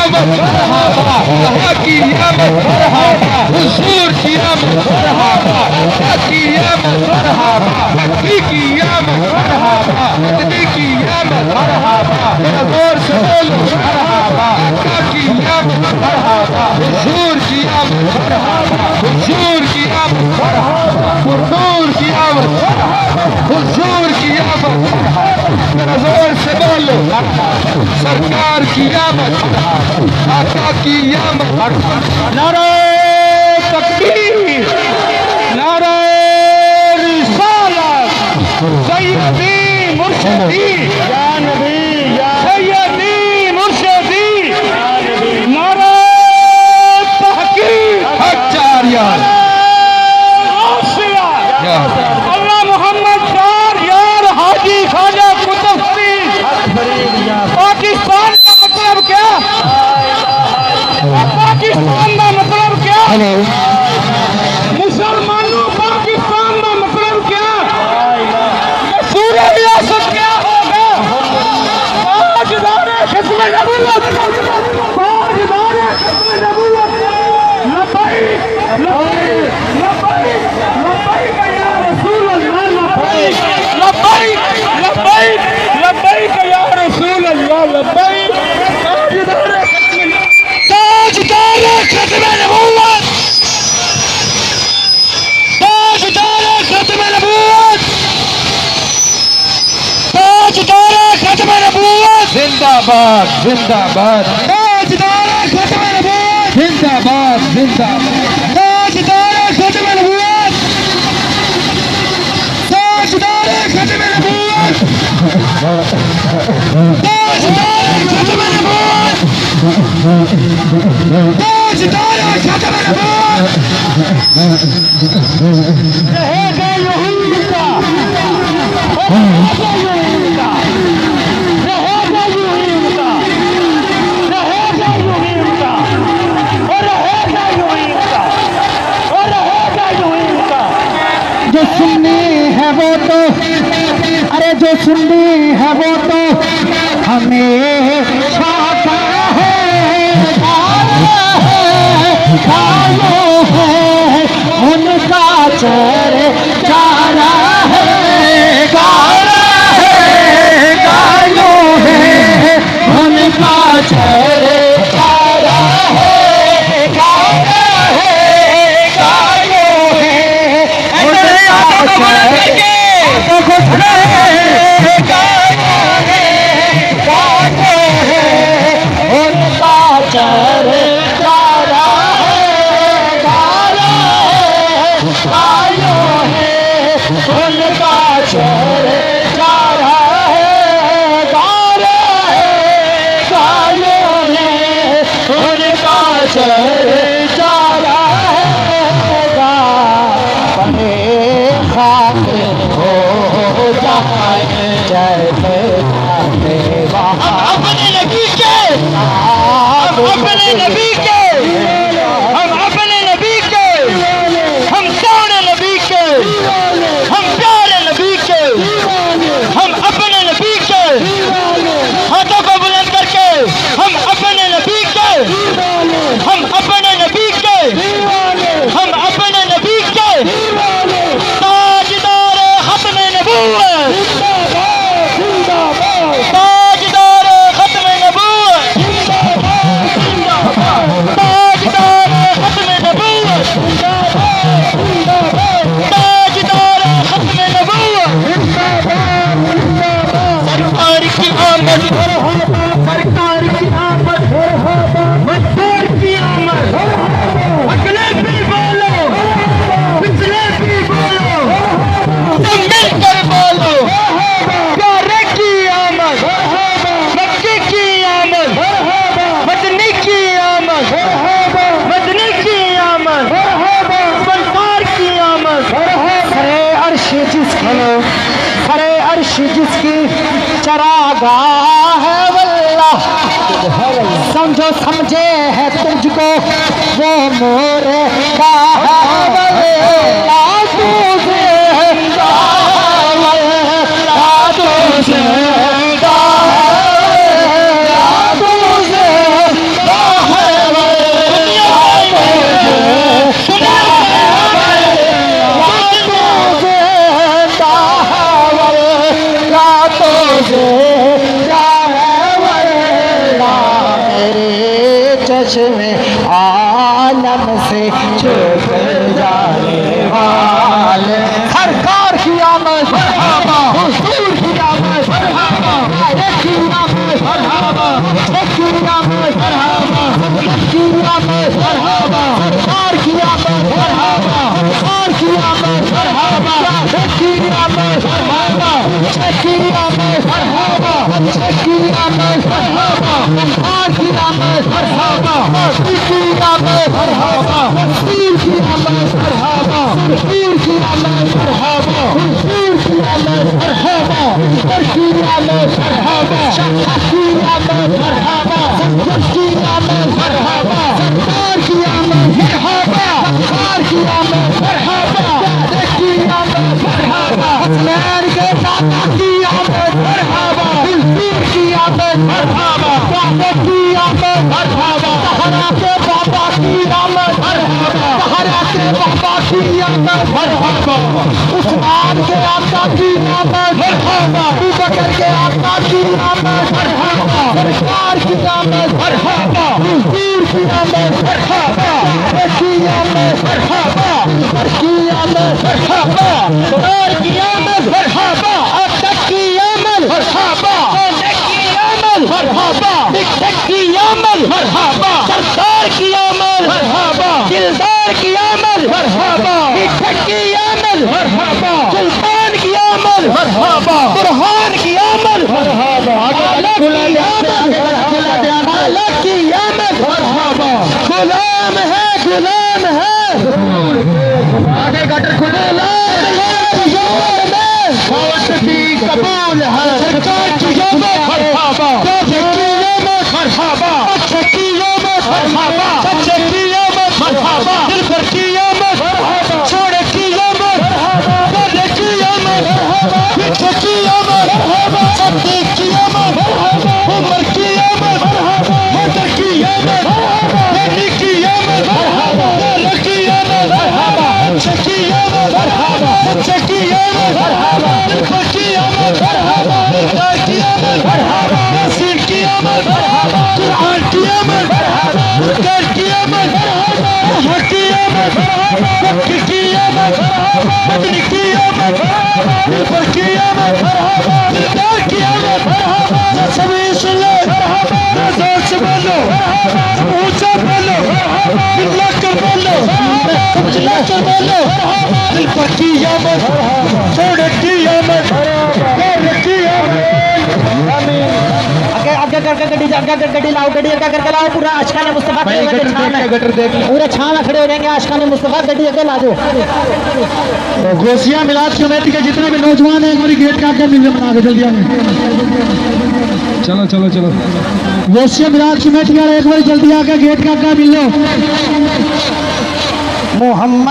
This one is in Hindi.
आमद मरहबा, अल्लाह की आमद मरहबा, हुजूर की आमद मरहबा, अल्लाह की आमद मरहबा, नबी की आमद मरहबा, नबी की आमद मरहबा, जोर से बोलो मरहबा, अल्लाह की आमद मरहबा, हुजूर की आमद मरहबा, हुजूर की आमद मरहबा, हुजूर की आमद मरहबा, हुजूर की आमद मरहबा, जोर से बोलो सरकार की आमद, आका की आमद, नारे तकबीर, नारे रिसालत, सैयदी मुर्शिदी या नबी, या सैयदी मुर्शिदी, नारे तहकीक हजारिया, अल्लाह मोहम्मद शाह यार हाजी ख्वाजा कुतुबी। पाकिस्तान का मतलब क्या? पाकिस्तान का मतलब क्या? मुसलमानों पाकिस्तान का मतलब क्या? पूरे रियासत क्या होगा? ताजदारे खिस्म नबूवत, ताजदारे खिस्म नबूवत, लब्बैक लब्बैक लब्बैक लब्बैक या रसूल अल्लाह, लब्बैक लब्बैक लब्बैक लब्बैक या रसूल अल्लाह, लब्बैक। ताजदारे खिस्म नबूवत, ताजदारे खिस्म नबूवत, ताजदारे खिस्म नबूवत जिंदाबाद जिंदाबाद, ताजदारे खिस्म नबूवत जिंदाबाद जिंदाबाद, ताजदारे खिस्म नबूवत, ताजदारे खिस्म नबूवत, ताजदारे खिस्म नबूवत, ताजदारे खिस्म नबूवत, रहेगा यही उनका, रहेगा यही उनका, रहेगा यही उनका, रहेगा यही उनका, और रहेगा यही उनका, और रहेगा यही उनका। जो सुन्नी है वो तो, अरे जो सुन्नी है वो तो हमेशा है, उनका चेहरे चारा है, गाना है, गायो है, उनका चेहरे चारा है, गाना है, गायो है, उनका चेहरे उनका चेहरे चारा है, गाना है, गायो है, उनका चेहरे चारा है, गाना है, गायो है, उनका चेहरे चारा है, बने खाक हो जाए जैसे अपने नबी के, हम अपने नबी के, हम अपने नबी के, हम सारे नबी के, हम प्यारे नबी के, हम अपने नबी के, हाथों को बुलंद करके हम अपने नबी के, हम अपने नबी के, हम अपने नबी के ताजदारे खत्म नबूवत, ताजदारे खत्म नबूवत, ताजदारे खत्म नबूवत, ताजदारे खत्म नबूवत, सरकार की आमद, सरकार की आमद, मजदूर की आमद, अगले भी बोलो, पिछले भी बोलो, तुम मिलकर बोलो, प्यारे की आमद, मक्के की आमद, मदनी की आमद, मदनी की आमद, सरकार की आमद, खरे अर्श जिसकी, खरे अर्श जिसकी चरागाह है वल्लाह, समझो समझे है तुझको वो मोरे का है वल्लाह, तुझे तुझे चश्मे आलम से छुप जाने वाले सरकार की आमद मरहबा हुजूर की आमद मरहबा की आमद मरहबा की आमद मरहबा की आमद मरहबा सरकार की आमद मरहबा सरकार की आमद मरहबा की आमद मरहबा की आमद मरहबा की आमद मरहबा सरकार की आमद मरहबा की आमद मरहबा पीर की आमद मरहबा पीर की आमद मरहबा पीर की आमद मरहबा की आमद मरहबा की आमद मरहबा की आमद मरहबा सरकार की आमद मरहबा सरकार की आमद मरहबा की आमद मरहबा हसनैन के दादा की आमद मरहबा पीर की आमद मरहबा काबे की आमद मरहबा सहरा के बाबा की आमद मरहबा सहरा के बाबा की आमद मरहबा उस्मान के आका की आमद मरहबा अबू बकर के आका की आमद मरहबा सरकार की आमद मरहबा पीर की आमद मरहबा की आमद मरहबा की आमद मरहबा सरकार की आमद मरहबा अब तक की आमद मरहबा मरहबा की आमद मरहबा सरदार की आमद मरहबा दिलदार की आमद मरहबा की आमद मरहबा सुल्तान की आमद मरहबा बुरहान की आमद मरहबा की आमद मरहबा गुलाम है आगे गटर खुला कबूल है सरकार की आमद मरहबा मरहबा की आमद मरहबा सच्चे की आमद मरहबा दिल पर की आमद मरहबा छोड़े की आमद मरहबा बोले की आमद मरहबा पीछे की आमद मरहबा सत्य की आमद मरहबा उमर की आमद मरहबा मोटर की आमद मरहबा बेटी की आमद मरहबा बोले की आमद मरहबा अच्छे की आमद मरहबा सच्चे की आमद मरहबा दिल पर की आमद मरहबा दिलदार की आमद मरहबा नसीर की आमद मरहबा कुरान की आमद मरहबा मुर्कर की आमद मरहबा अहमद की आमद मरहबा मक्की की आमद मरहबा मदनी की आमद मरहबा दिलबर की आमद मरहबा दिलदार की आमद मरहबा सभी सुन लो मरहबा जोर से बोलो मरहबा ऊंचा बोलो मरहबा मिला कर बोलो मिला कर बोलो मरहबा दिलबर की आमद मरहबा छोड़ की आमद मरहबा की आमद आमीन आगे करके गड्डी लाओ गड्डी आगे करके लाओ पूरा आशिकाने मुस्तफा गटर देख पूरे छान खड़े हो जाएंगे आशिकाने मुस्तफा गड्डी आगे ला दो तो गोसिया मिलाद कमेटी के जितने भी नौजवान हैं एक बार गेट का आगे मिल बना दो जल्दी आगे चलो चलो चलो गोसिया मिलाद कमेटी वाले एक बार जल्दी आके गेट का आगे मिल लो मोहम्मद